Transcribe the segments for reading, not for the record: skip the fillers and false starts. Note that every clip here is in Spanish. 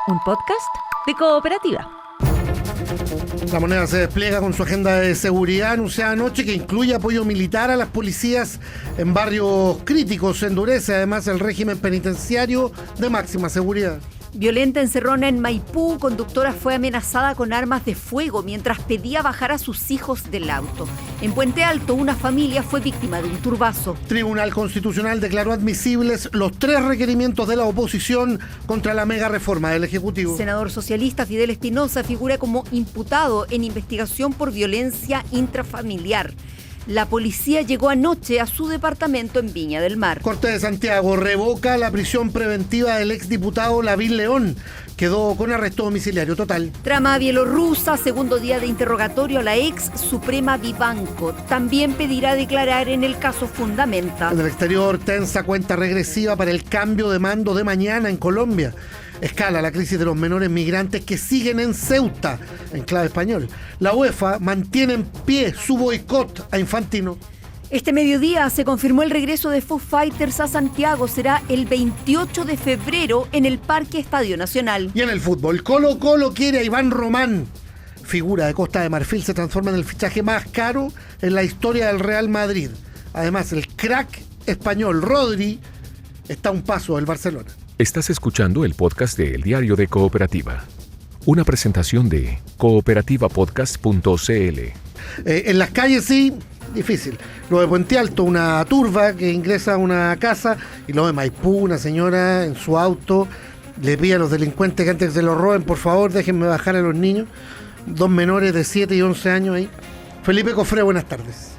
un podcast de Cooperativa. La Moneda se despliega con su agenda de seguridad anunciada anoche que incluye apoyo militar a las policías en barrios críticos. Se endurece además el régimen penitenciario de máxima seguridad. Violenta encerrona en Maipú, conductora fue amenazada con armas de fuego mientras pedía bajar a sus hijos del auto. En Puente Alto, una familia fue víctima de un turbazo. Tribunal Constitucional declaró admisibles los 3 requerimientos de la oposición contra la mega reforma del Ejecutivo. Senador socialista Fidel Espinosa figura como imputado en investigación por violencia intrafamiliar. La policía llegó anoche a su departamento en Viña del Mar. Corte de Santiago revoca la prisión preventiva del exdiputado Lavín León. Quedó con arresto domiciliario total. Trama bielorrusa, segundo día de interrogatorio a la ex Suprema Vivanco. También pedirá declarar en el caso Fundamenta. En el exterior, tensa cuenta regresiva para el cambio de mando de mañana en Colombia. Escala la crisis de los menores migrantes que siguen en Ceuta, en clave español. La UEFA mantiene en pie su boicot a Infantino. Este mediodía se confirmó el regreso de Foo Fighters a Santiago. Será el 28 de febrero en el Parque Estadio Nacional. Y en el fútbol, Colo-Colo quiere a Iván Román. Figura de Costa de Marfil, se transforma en el fichaje más caro en la historia del Real Madrid. Además, el crack español Rodri está a un paso del Barcelona. Estás escuchando el podcast de El Diario de Cooperativa. Una presentación de cooperativapodcast.cl. En las calles sí, difícil. Lo de Puente Alto, una turba que ingresa a una casa, y lo de Maipú, una señora en su auto, le pide a los delincuentes que antes que se lo roben, por favor, déjenme bajar a los niños. 2 menores de 7 y 11 años ahí. Felipe Cofré, buenas tardes.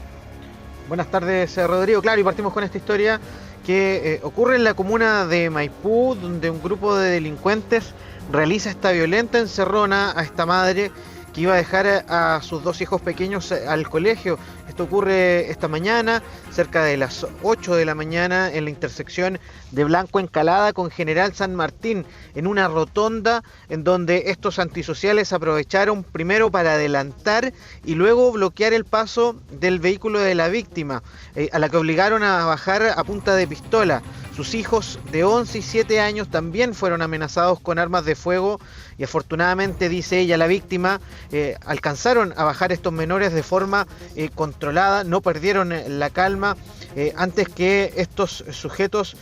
Buenas tardes, Rodrigo. Claro, y partimos con esta historia que ocurre en la comuna de Maipú, donde un grupo de delincuentes realiza esta violenta encerrona a esta madre que iba a dejar a sus 2 hijos pequeños al colegio. Esto ocurre esta mañana, cerca de las 8 de la mañana, en la intersección de Blanco Encalada con General San Martín, en una rotonda en donde estos antisociales aprovecharon primero para adelantar y luego bloquear el paso del vehículo de la víctima, a la que obligaron a bajar a punta de pistola. Sus hijos de 11 y 7 años también fueron amenazados con armas de fuego y afortunadamente, dice ella, la víctima, alcanzaron a bajar estos menores de forma controlada, no perdieron la calma antes que estos sujetos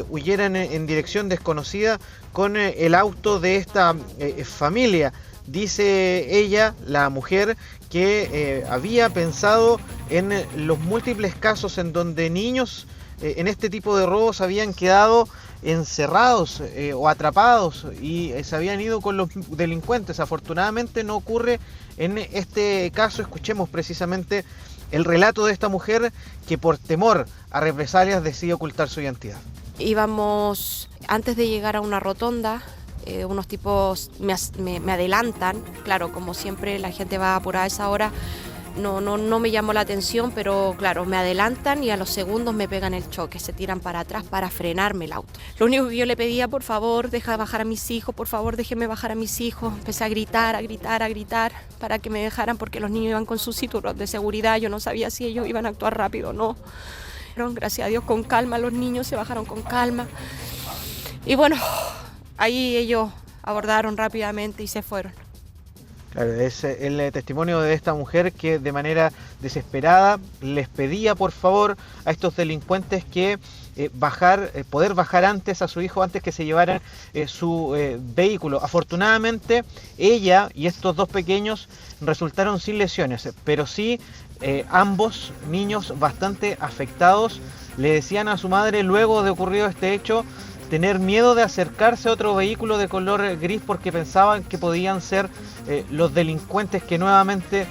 huyeran en dirección desconocida con el auto de esta familia. Dice ella, la mujer, que había pensado en los múltiples casos en donde niños en este tipo de robos habían quedado encerrados o atrapados y se habían ido con los delincuentes. Afortunadamente no ocurre en este caso. Escuchemos precisamente el relato de esta mujer que por temor a represalias decide ocultar su identidad. Íbamos, antes de llegar a una rotonda, unos tipos me adelantan. Claro, como siempre la gente va apurada a esa hora. No me llamó la atención, pero claro, me adelantan y a los segundos me pegan el choque, se tiran para atrás para frenarme el auto. Lo único que yo le pedía, por favor, deja de bajar a mis hijos, por favor, déjeme bajar a mis hijos. Empecé a gritar para que me dejaran porque los niños iban con sus cinturones de seguridad, yo no sabía si ellos iban a actuar rápido o no. Gracias a Dios, con calma, los niños se bajaron con calma. Y bueno, ahí ellos abordaron rápidamente y se fueron. Claro, es el testimonio de esta mujer que de manera desesperada les pedía por favor a estos delincuentes que poder bajar antes a su hijo, antes que se llevaran su vehículo. Afortunadamente ella y estos 2 pequeños resultaron sin lesiones, pero sí ambos niños bastante afectados. Le decían a su madre, luego de ocurrido este hecho, tener miedo de acercarse a otro vehículo de color gris porque pensaban que podían ser los delincuentes que nuevamente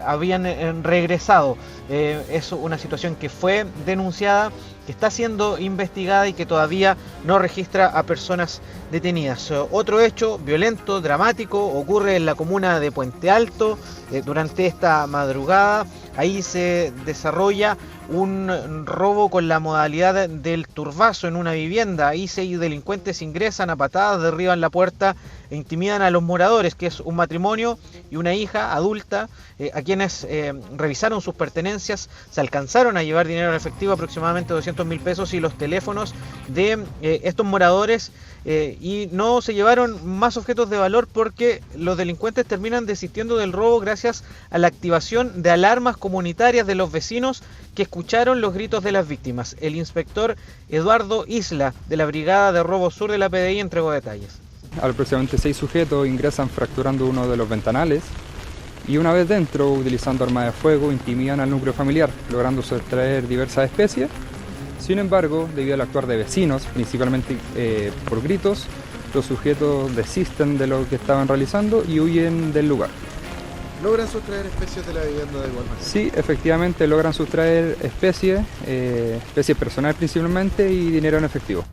habían regresado. Es una situación que fue denunciada, que está siendo investigada y que todavía no registra a personas detenidas. Otro hecho violento, dramático, ocurre en la comuna de Puente Alto durante esta madrugada. Ahí se desarrolla un robo con la modalidad del turbazo en una vivienda. Ahí 6 delincuentes ingresan a patadas, derriban la puerta e intimidan a los moradores, que es un matrimonio y una hija adulta, a quienes revisaron sus pertenencias. Se alcanzaron a llevar dinero en efectivo, aproximadamente 200.000 pesos, y los teléfonos de estos moradores, y no se llevaron más objetos de valor porque los delincuentes terminan desistiendo del robo gracias a la activación de alarmas comunitarias de los vecinos que escucharon los gritos de las víctimas. El inspector Eduardo Isla, de la Brigada de Robo Sur de la PDI, entregó detalles. Aproximadamente 6 sujetos ingresan fracturando uno de los ventanales y una vez dentro, utilizando armas de fuego, intimidan al núcleo familiar, logrando sustraer diversas especies. Sin embargo, debido al actuar de vecinos, principalmente por gritos, los sujetos desisten de lo que estaban realizando y huyen del lugar. ¿Logran sustraer especies de la vivienda de igual manera? Sí, efectivamente logran sustraer especies personales principalmente, y dinero en efectivo.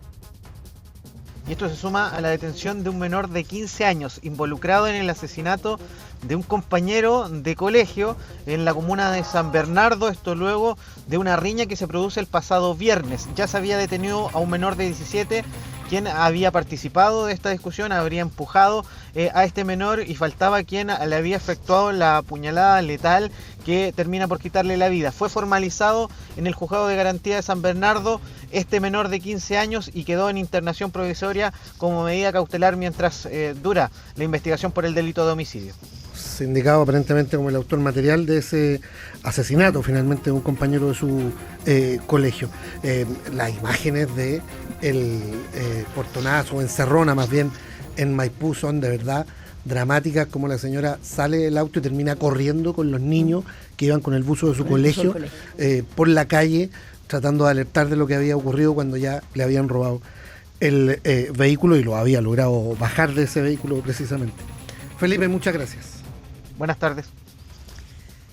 Y esto se suma a la detención de un menor de 15 años involucrado en el asesinato de un compañero de colegio en la comuna de San Bernardo. Esto luego de una riña que se produce el pasado viernes. Ya se había detenido a un menor de 17 quien había participado de esta discusión, habría empujado a este menor, y faltaba quien le había efectuado la puñalada letal que termina por quitarle la vida. Fue formalizado en el juzgado de garantía de San Bernardo este menor de 15 años y quedó en internación provisoria como medida cautelar mientras dura la investigación por el delito de homicidio. Se indicaba aparentemente como el autor material de ese asesinato, finalmente, de un compañero de su colegio. Las imágenes de el portonazo o encerrona más bien en Maipú son de verdad dramáticas, como la señora sale del auto y termina corriendo con los niños que iban con el buzo de su colegio por la calle, tratando de alertar de lo que había ocurrido cuando ya le habían robado el vehículo y lo había logrado bajar de ese vehículo precisamente. Felipe, muchas gracias. Buenas tardes.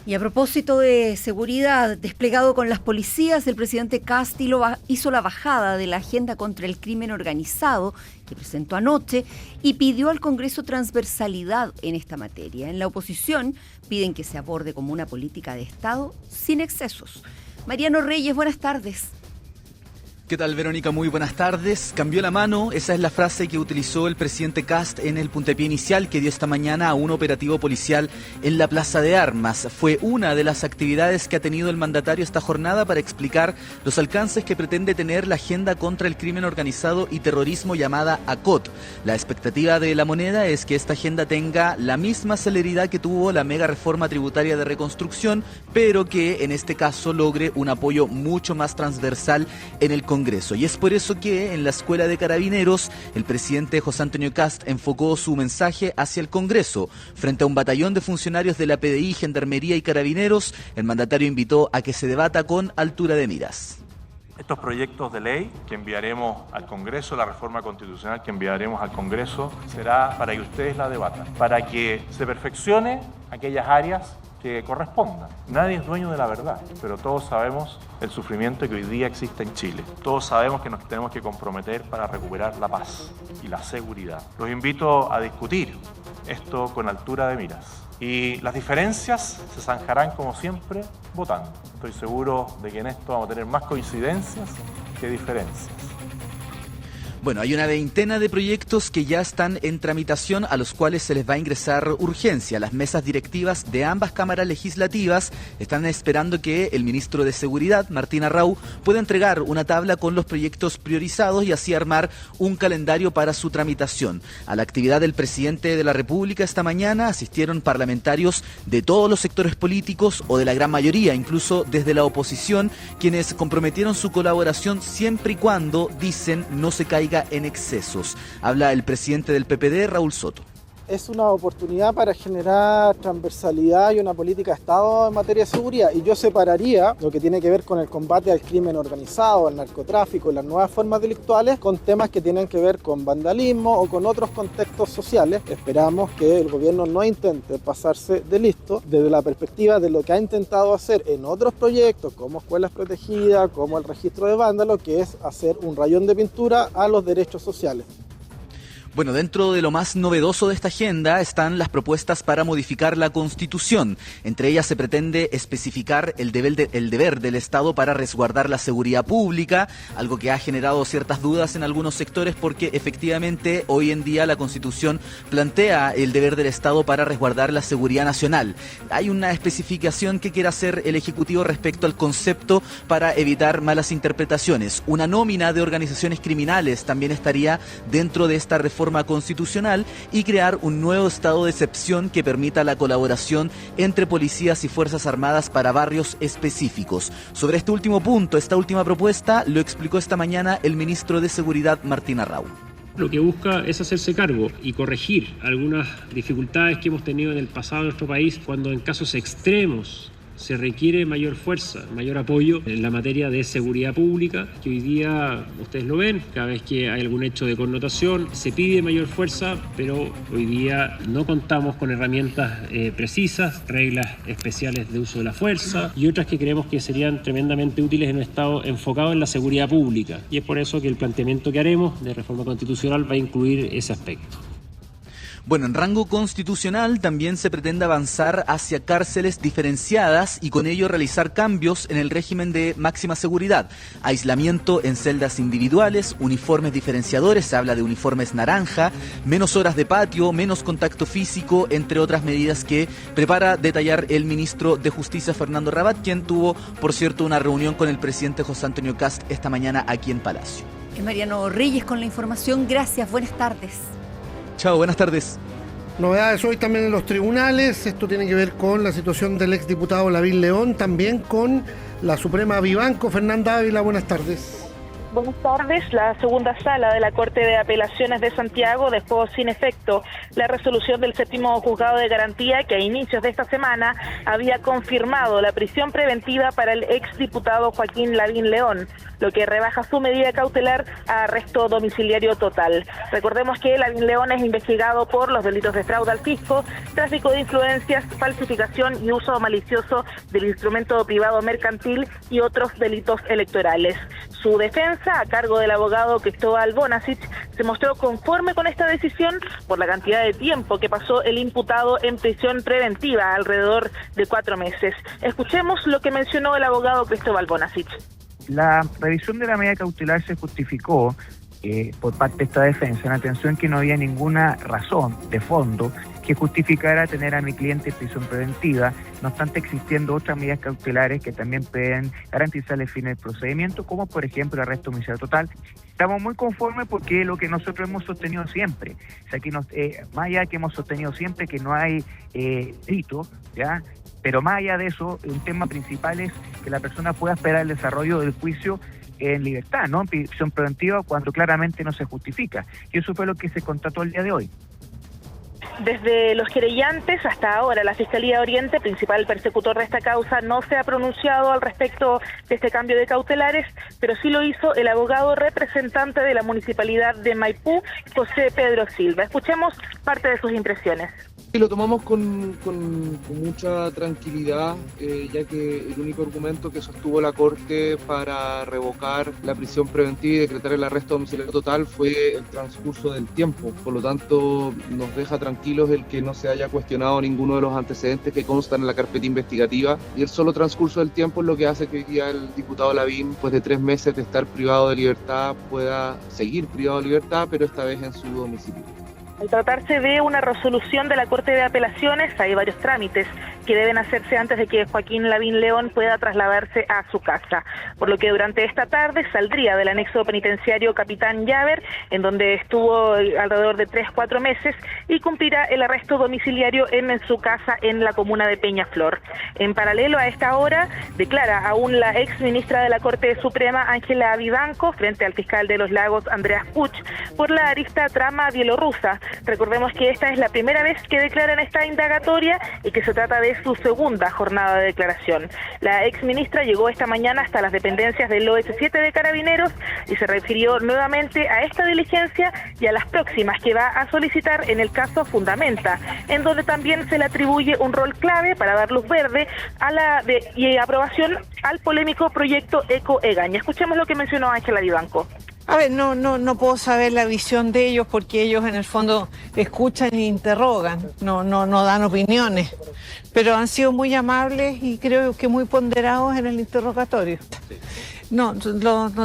Y a propósito de seguridad, desplegado con las policías, el presidente Kast hizo la bajada de la agenda contra el crimen organizado que presentó anoche y pidió al Congreso transversalidad en esta materia. En la oposición piden que se aborde como una política de Estado sin excesos. Mariano Reyes, buenas tardes. ¿Qué tal, Verónica? Muy buenas tardes. Cambió la mano, esa es la frase que utilizó el presidente Kast en el puntapié inicial que dio esta mañana a un operativo policial en la Plaza de Armas. Fue una de las actividades que ha tenido el mandatario esta jornada para explicar los alcances que pretende tener la agenda contra el crimen organizado y terrorismo llamada ACOT. La expectativa de La Moneda es que esta agenda tenga la misma celeridad que tuvo la mega reforma tributaria de reconstrucción, pero que en este caso logre un apoyo mucho más transversal en el Congreso. Y es por eso que en la Escuela de Carabineros el presidente José Antonio Kast enfocó su mensaje hacia el Congreso. Frente a un batallón de funcionarios de la PDI, Gendarmería y Carabineros, el mandatario invitó a que se debata con altura de miras. Estos proyectos de ley que enviaremos al Congreso, la reforma constitucional que enviaremos al Congreso, será para que ustedes la debatan, para que se perfeccione aquellas áreas que correspondan. Nadie es dueño de la verdad, pero todos sabemos el sufrimiento que hoy día existe en Chile. Todos sabemos que nos tenemos que comprometer para recuperar la paz y la seguridad. Los invito a discutir esto con altura de miras. Y las diferencias se zanjarán, como siempre, votando. Estoy seguro de que en esto vamos a tener más coincidencias que diferencias. Bueno, hay una veintena de proyectos que ya están en tramitación, a los cuales se les va a ingresar urgencia. Las mesas directivas de ambas cámaras legislativas están esperando que el ministro de Seguridad, Martín Arrau, pueda entregar una tabla con los proyectos priorizados y así armar un calendario para su tramitación. A la actividad del presidente de la República esta mañana asistieron parlamentarios de todos los sectores políticos, o de la gran mayoría, incluso desde la oposición, quienes comprometieron su colaboración siempre y cuando, dicen, no se caiga en excesos. Habla el presidente del PPD, Raúl Soto. Es una oportunidad para generar transversalidad y una política de Estado en materia de seguridad, y yo separaría lo que tiene que ver con el combate al crimen organizado, al narcotráfico y las nuevas formas delictuales con temas que tienen que ver con vandalismo o con otros contextos sociales. Esperamos que el gobierno no intente pasarse de listo desde la perspectiva de lo que ha intentado hacer en otros proyectos como escuelas protegidas, como el registro de vándalos, que es hacer un rayón de pintura a los derechos sociales. Bueno, dentro de lo más novedoso de esta agenda están las propuestas para modificar la Constitución. Entre ellas se pretende especificar el deber del Estado para resguardar la seguridad pública, algo que ha generado ciertas dudas en algunos sectores porque efectivamente hoy en día la Constitución plantea el deber del Estado para resguardar la seguridad nacional. Hay una especificación que quiere hacer el Ejecutivo respecto al concepto para evitar malas interpretaciones. Una nómina de organizaciones criminales también estaría dentro de esta reforma constitucional y crear un nuevo estado de excepción que permita la colaboración entre policías y fuerzas armadas para barrios específicos. Sobre este último punto, esta última propuesta, lo explicó esta mañana el ministro de Seguridad, Martín Arrau. Lo que busca es hacerse cargo y corregir algunas dificultades que hemos tenido en el pasado en nuestro país cuando en casos extremos se requiere mayor fuerza, mayor apoyo en la materia de seguridad pública, que hoy día, ustedes lo ven, cada vez que hay algún hecho de connotación, se pide mayor fuerza, pero hoy día no contamos con herramientas precisas, reglas especiales de uso de la fuerza y otras que creemos que serían tremendamente útiles en un Estado enfocado en la seguridad pública. Y es por eso que el planteamiento que haremos de reforma constitucional va a incluir ese aspecto. Bueno, en rango constitucional también se pretende avanzar hacia cárceles diferenciadas y con ello realizar cambios en el régimen de máxima seguridad. Aislamiento en celdas individuales, uniformes diferenciadores, se habla de uniformes naranja, menos horas de patio, menos contacto físico, entre otras medidas que prepara detallar el ministro de Justicia, Fernando Rabat, quien tuvo, por cierto, una reunión con el presidente José Antonio Kast esta mañana aquí en Palacio. Mariano Reyes con la información. Gracias, buenas tardes. Chao, buenas tardes. Novedades hoy también en los tribunales. Esto tiene que ver con la situación del exdiputado Lavín León, también con la Suprema Vivanco. Fernanda Ávila, buenas tardes. Buenas tardes. La segunda sala de la Corte de Apelaciones de Santiago dejó sin efecto la resolución del séptimo juzgado de garantía que a inicios de esta semana había confirmado la prisión preventiva para el exdiputado Joaquín Lavín León, lo que rebaja su medida cautelar a arresto domiciliario total. Recordemos que Lavín León es investigado por los delitos de fraude al fisco, tráfico de influencias, falsificación y uso malicioso del instrumento privado mercantil y otros delitos electorales. Su defensa, a cargo del abogado Cristóbal Bonasich, se mostró conforme con esta decisión por la cantidad de tiempo que pasó el imputado en prisión preventiva, alrededor de 4 meses. Escuchemos lo que mencionó el abogado Cristóbal Bonasich. La revisión de la medida cautelar se justificó por parte de esta defensa en atención que no había ninguna razón de fondo que justificara tener a mi cliente en prisión preventiva, no obstante existiendo otras medidas cautelares que también pueden garantizar el fin del procedimiento, como por ejemplo el arresto domiciliario total. Estamos muy conformes porque es lo que nosotros hemos sostenido siempre. O sea, que más allá de que hemos sostenido siempre que no hay delito, ¿ya? Pero más allá de eso, un tema principal es que la persona pueda esperar el desarrollo del juicio en libertad, no en prisión preventiva, cuando claramente no se justifica. Y eso fue lo que se constató el día de hoy. Desde los querellantes hasta ahora, la Fiscalía Oriente, principal persecutor de esta causa, no se ha pronunciado al respecto de este cambio de cautelares, pero sí lo hizo el abogado representante de la Municipalidad de Maipú, José Pedro Silva. Escuchemos parte de sus impresiones. Y lo tomamos con mucha tranquilidad, ya que el único argumento que sostuvo la Corte para revocar la prisión preventiva y decretar el arresto domiciliario total fue el transcurso del tiempo. Por lo tanto, nos deja tranquilos el que no se haya cuestionado ninguno de los antecedentes que constan en la carpeta investigativa, y el solo transcurso del tiempo es lo que hace que hoy día el diputado Lavín, después de 3 meses de estar privado de libertad, pueda seguir privado de libertad, pero esta vez en su domicilio. Al tratarse de una resolución de la Corte de Apelaciones, hay varios trámites que deben hacerse antes de que Joaquín Lavín León pueda trasladarse a su casa, por lo que durante esta tarde saldría del anexo penitenciario Capitán Llaver, en donde estuvo alrededor de 3-4 meses, y cumplirá el arresto domiciliario en su casa en la comuna de Peñaflor. En paralelo a esta hora, declara aún la ex ministra de la Corte Suprema, Ángela Vivanco, frente al fiscal de Los Lagos, Andreas Puch, por la arista trama bielorrusa. Recordemos que esta es la primera vez que declara en esta indagatoria y que se trata de su segunda jornada de declaración. La exministra llegó esta mañana hasta las dependencias del OS7 de Carabineros y se refirió nuevamente a esta diligencia y a las próximas que va a solicitar en el caso Fundamenta, en donde también se le atribuye un rol clave para dar luz verde y aprobación al polémico proyecto Eco Egaña. Escuchemos lo que mencionó Ángela Vivanco. A ver, no puedo saber la visión de ellos porque ellos en el fondo escuchan e interrogan, no dan opiniones, pero han sido muy amables y creo que muy ponderados en el interrogatorio. No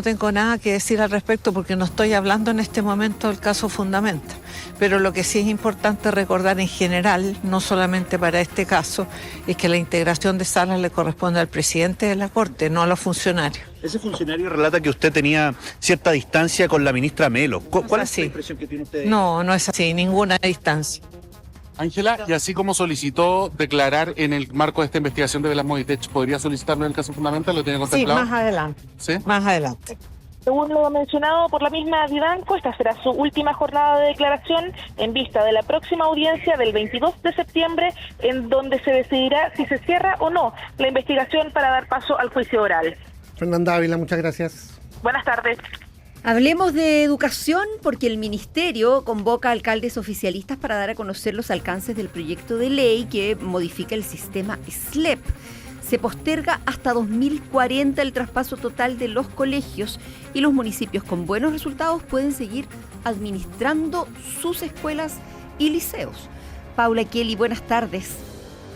tengo nada que decir al respecto porque no estoy hablando en este momento del caso Fundamenta, pero lo que sí es importante recordar en general, no solamente para este caso, es que la integración de salas le corresponde al presidente de la Corte, no a los funcionarios. Ese funcionario relata que usted tenía cierta distancia con la ministra Melo. ¿Cuál es la impresión que tiene usted? No es así, ninguna distancia. Ángela, y así como solicitó declarar en el marco de esta investigación de Velas Movitech, ¿podría solicitarlo en el caso Fundamental? ¿Lo tiene contemplado? Sí, más adelante. ¿Sí? Más adelante. Según lo mencionado por la misma Vivanco, esta será su última jornada de declaración en vista de la próxima audiencia del 22 de septiembre, en donde se decidirá si se cierra o no la investigación para dar paso al juicio oral. Fernanda Ávila, muchas gracias. Buenas tardes. Hablemos de educación porque el Ministerio convoca a alcaldes oficialistas para dar a conocer los alcances del proyecto de ley que modifica el sistema SLEP. Se posterga hasta 2040 el traspaso total de los colegios y los municipios con buenos resultados pueden seguir administrando sus escuelas y liceos. Paula Kelly, buenas tardes.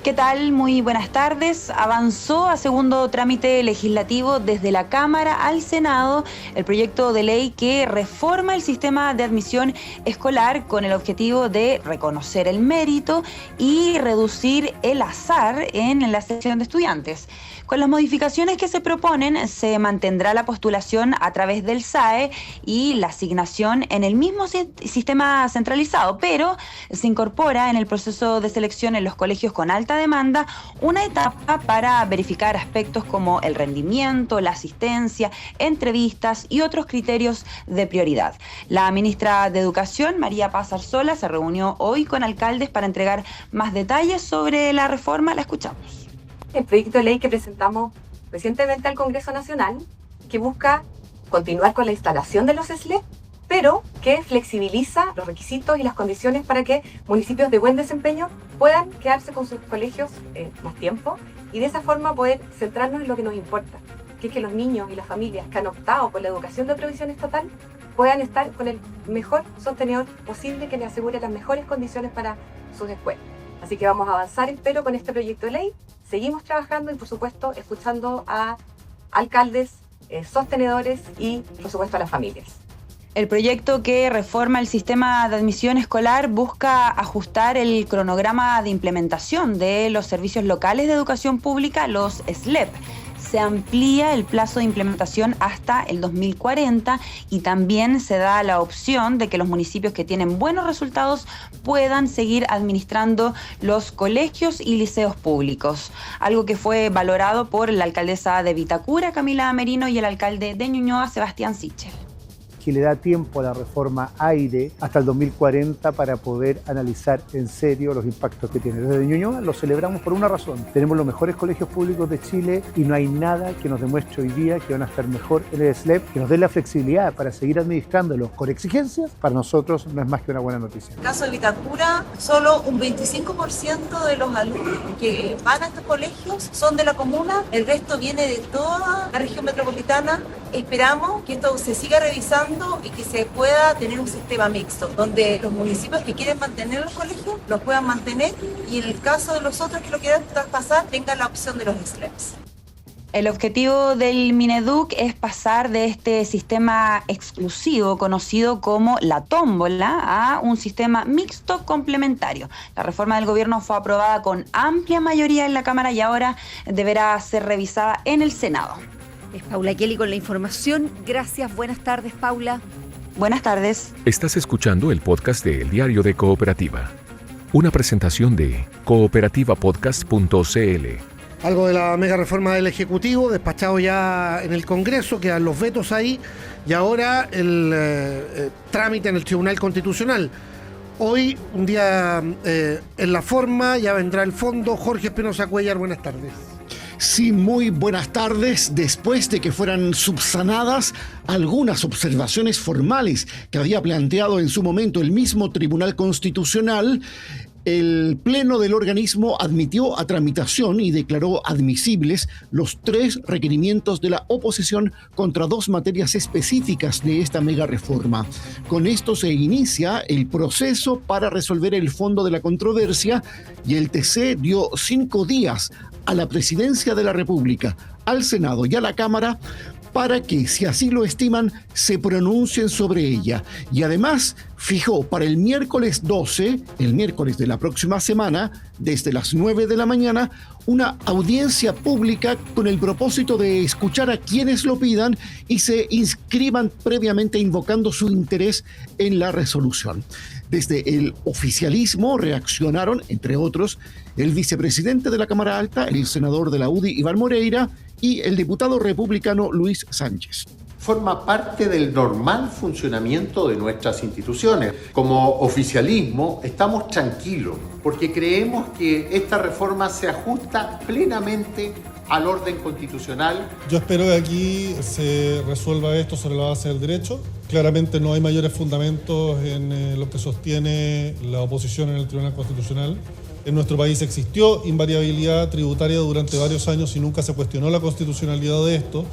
¿Qué tal? Muy buenas tardes. Avanzó a segundo trámite legislativo desde la Cámara al Senado el proyecto de ley que reforma el sistema de admisión escolar con el objetivo de reconocer el mérito y reducir el azar en la selección de estudiantes. Con las modificaciones que se proponen, se mantendrá la postulación a través del SAE y la asignación en el mismo sistema centralizado, pero se incorpora en el proceso de selección en los colegios con alta demanda una etapa para verificar aspectos como el rendimiento, la asistencia, entrevistas y otros criterios de prioridad. La ministra de Educación, María Paz Arzola, se reunió hoy con alcaldes para entregar más detalles sobre la reforma. La escuchamos. El proyecto de ley que presentamos recientemente al Congreso Nacional, que busca continuar con la instalación de los SLEP, pero que flexibiliza los requisitos y las condiciones para que municipios de buen desempeño puedan quedarse con sus colegios más tiempo y de esa forma poder centrarnos en lo que nos importa, que es que los niños y las familias que han optado por la educación de provisión estatal puedan estar con el mejor sostenedor posible que les asegure las mejores condiciones para sus escuelas. Así que vamos a avanzar, espero, con este proyecto de ley. Seguimos trabajando y, por supuesto, escuchando a alcaldes, sostenedores y, por supuesto, a las familias. El proyecto que reforma el sistema de admisión escolar busca ajustar el cronograma de implementación de los servicios locales de educación pública, los SLEP. Se amplía el plazo de implementación hasta el 2040 y también se da la opción de que los municipios que tienen buenos resultados puedan seguir administrando los colegios y liceos públicos, algo que fue valorado por la alcaldesa de Vitacura, Camila Merino, y el alcalde de Ñuñoa, Sebastián Sichel. Que le da tiempo a la reforma AIRE hasta el 2040 para poder analizar en serio los impactos que tiene. Desde Ñuñoa lo celebramos por una razón. Tenemos los mejores colegios públicos de Chile y no hay nada que nos demuestre hoy día que van a estar mejor en el SLEP, que nos dé la flexibilidad para seguir administrándolos con exigencias. Para nosotros no es más que una buena noticia. En el caso de Vitacura, solo un 25% de los alumnos que van a estos colegios son de la comuna, el resto viene de toda la región metropolitana. Esperamos que esto se siga revisando y que se pueda tener un sistema mixto, donde los municipios que quieren mantener los colegios los puedan mantener y en el caso de los otros que lo quieran traspasar tengan la opción de los SLEPs. El objetivo del Mineduc es pasar de este sistema exclusivo conocido como la tómbola a un sistema mixto complementario. La reforma del gobierno fue aprobada con amplia mayoría en la Cámara y ahora deberá ser revisada en el Senado. Es Paula Kelly con la información. Gracias, buenas tardes, Paula. Buenas tardes. Estás escuchando el podcast de El Diario de Cooperativa. Una presentación de cooperativapodcast.cl. Algo de la mega reforma del Ejecutivo, despachado ya en el Congreso, quedan los vetos ahí, y ahora el trámite en el Tribunal Constitucional. Hoy, un día en la forma, ya vendrá el fondo. Jorge Espinosa Cuellar, buenas tardes. Sí, muy buenas tardes. Después de que fueran subsanadas algunas observaciones formales que había planteado en su momento el mismo Tribunal Constitucional, El Pleno del organismo admitió a tramitación y declaró admisibles los 3 requerimientos de la oposición contra 2 materias específicas de esta mega reforma. Con esto se inicia el proceso para resolver el fondo de la controversia y el TC dio 5 días a la Presidencia de la República, al Senado y a la Cámara para que, si así lo estiman, se pronuncien sobre ella. Y además fijó para el miércoles 12, el miércoles de la próxima semana, desde las 9 de la mañana, una audiencia pública con el propósito de escuchar a quienes lo pidan y se inscriban previamente invocando su interés en la resolución. Desde el oficialismo reaccionaron, entre otros, el vicepresidente de la Cámara Alta, el senador de la UDI, Iván Moreira, y el diputado republicano Luis Sánchez. Forma parte del normal funcionamiento de nuestras instituciones. Como oficialismo estamos tranquilos porque creemos que esta reforma se ajusta plenamente al orden constitucional. Yo espero que aquí se resuelva esto sobre la base del derecho. Claramente no hay mayores fundamentos en lo que sostiene la oposición en el Tribunal Constitucional. En nuestro país existió invariabilidad tributaria durante varios años y nunca se cuestionó la constitucionalidad de esto.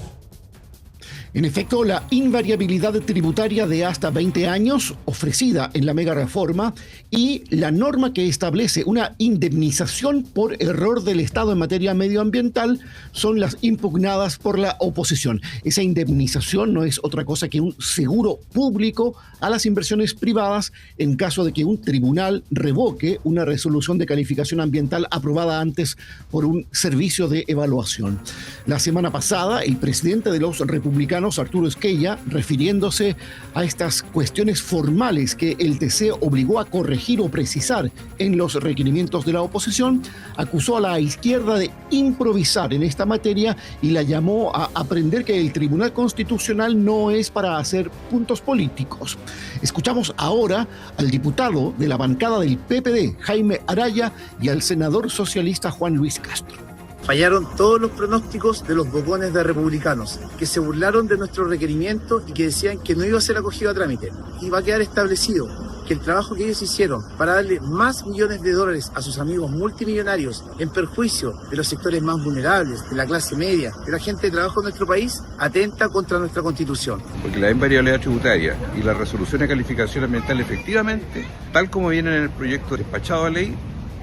En efecto, la invariabilidad tributaria de hasta 20 años ofrecida en la mega reforma y la norma que establece una indemnización por error del Estado en materia medioambiental son las impugnadas por la oposición. Esa indemnización no es otra cosa que un seguro público a las inversiones privadas en caso de que un tribunal revoque una resolución de calificación ambiental aprobada antes por un servicio de evaluación. La semana pasada, el presidente de los republicanos, Arturo Esquella, refiriéndose a estas cuestiones formales que el TC obligó a corregir o precisar en los requerimientos de la oposición, acusó a la izquierda de improvisar en esta materia y la llamó a aprender que el Tribunal Constitucional no es para hacer puntos políticos. Escuchamos ahora al diputado de la bancada del PPD, Jaime Araya, y al senador socialista Juan Luis Castro. Fallaron todos los pronósticos de los bocones de republicanos, que se burlaron de nuestro requerimiento y que decían que no iba a ser acogido a trámite. Y va a quedar establecido que el trabajo que ellos hicieron para darle más millones de dólares a sus amigos multimillonarios en perjuicio de los sectores más vulnerables, de la clase media, de la gente de trabajo en nuestro país, atenta contra nuestra Constitución. Porque la invariabilidad tributaria y la resolución de calificación ambiental, efectivamente, tal como vienen en el proyecto despachado a ley,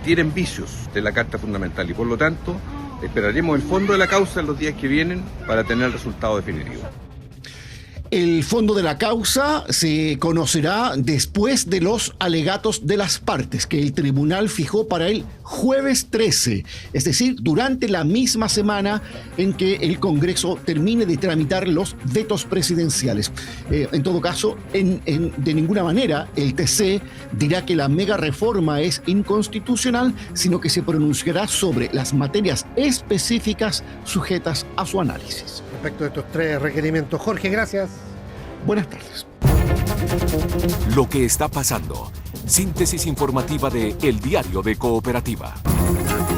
tienen vicios de la Carta Fundamental y por lo tanto esperaremos el fondo de la causa en los días que vienen para tener el resultado definitivo. El fondo de la causa se conocerá después de los alegatos de las partes que el tribunal fijó para el jueves 13, es decir, durante la misma semana en que el Congreso termine de tramitar los vetos presidenciales. En todo caso, de ninguna manera el TC dirá que la mega reforma es inconstitucional, sino que se pronunciará sobre las materias específicas sujetas a su análisis. Respecto de estos 3 requerimientos. Jorge, gracias. Buenas tardes. Lo que está pasando. Síntesis informativa de El Diario de Cooperativa.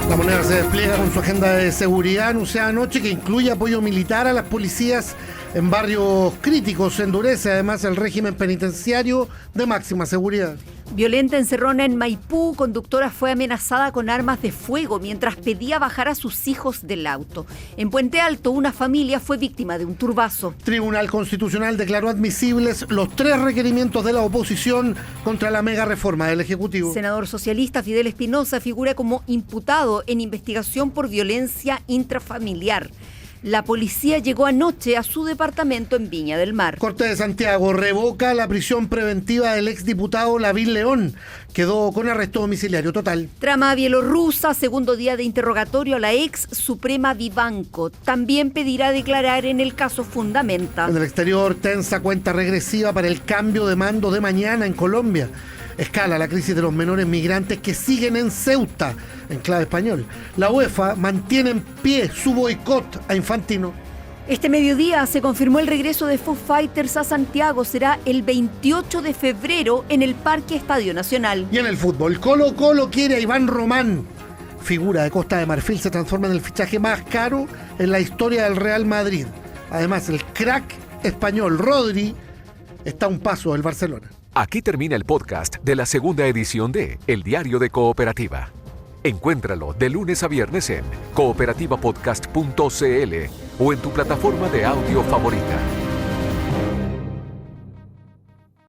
La Moneda se despliega con su agenda de seguridad anunciada anoche que incluye apoyo militar a las policías en barrios críticos. Endurece además el régimen penitenciario de máxima seguridad. Violenta encerrona en Maipú, conductora fue amenazada con armas de fuego mientras pedía bajar a sus hijos del auto. En Puente Alto, una familia fue víctima de un turbazo. Tribunal Constitucional declaró admisibles los 3 requerimientos de la oposición contra la mega reforma del Ejecutivo. Senador socialista Fidel Espinosa figura como imputado en investigación por violencia intrafamiliar. La policía llegó anoche a su departamento en Viña del Mar. Corte de Santiago revoca la prisión preventiva del exdiputado Lavín León. Quedó con arresto domiciliario total. Trama bielorrusa, segundo día de interrogatorio a la ex Suprema Vivanco. También pedirá declarar en el caso Fundamenta. En el exterior, tensa cuenta regresiva para el cambio de mando de mañana en Colombia. Escala la crisis de los menores migrantes que siguen en Ceuta, en clave español. La UEFA mantiene en pie su boicot a Infantino. Este mediodía se confirmó el regreso de Foo Fighters a Santiago. Será el 28 de febrero en el Parque Estadio Nacional. Y en el fútbol, Colo-Colo quiere a Iván Román. Figura de Costa de Marfil se transforma en el fichaje más caro en la historia del Real Madrid. Además, el crack español Rodri está a un paso del Barcelona. Aquí termina el podcast de la segunda edición de El Diario de Cooperativa. Encuéntralo de lunes a viernes en cooperativapodcast.cl o en tu plataforma de audio favorita.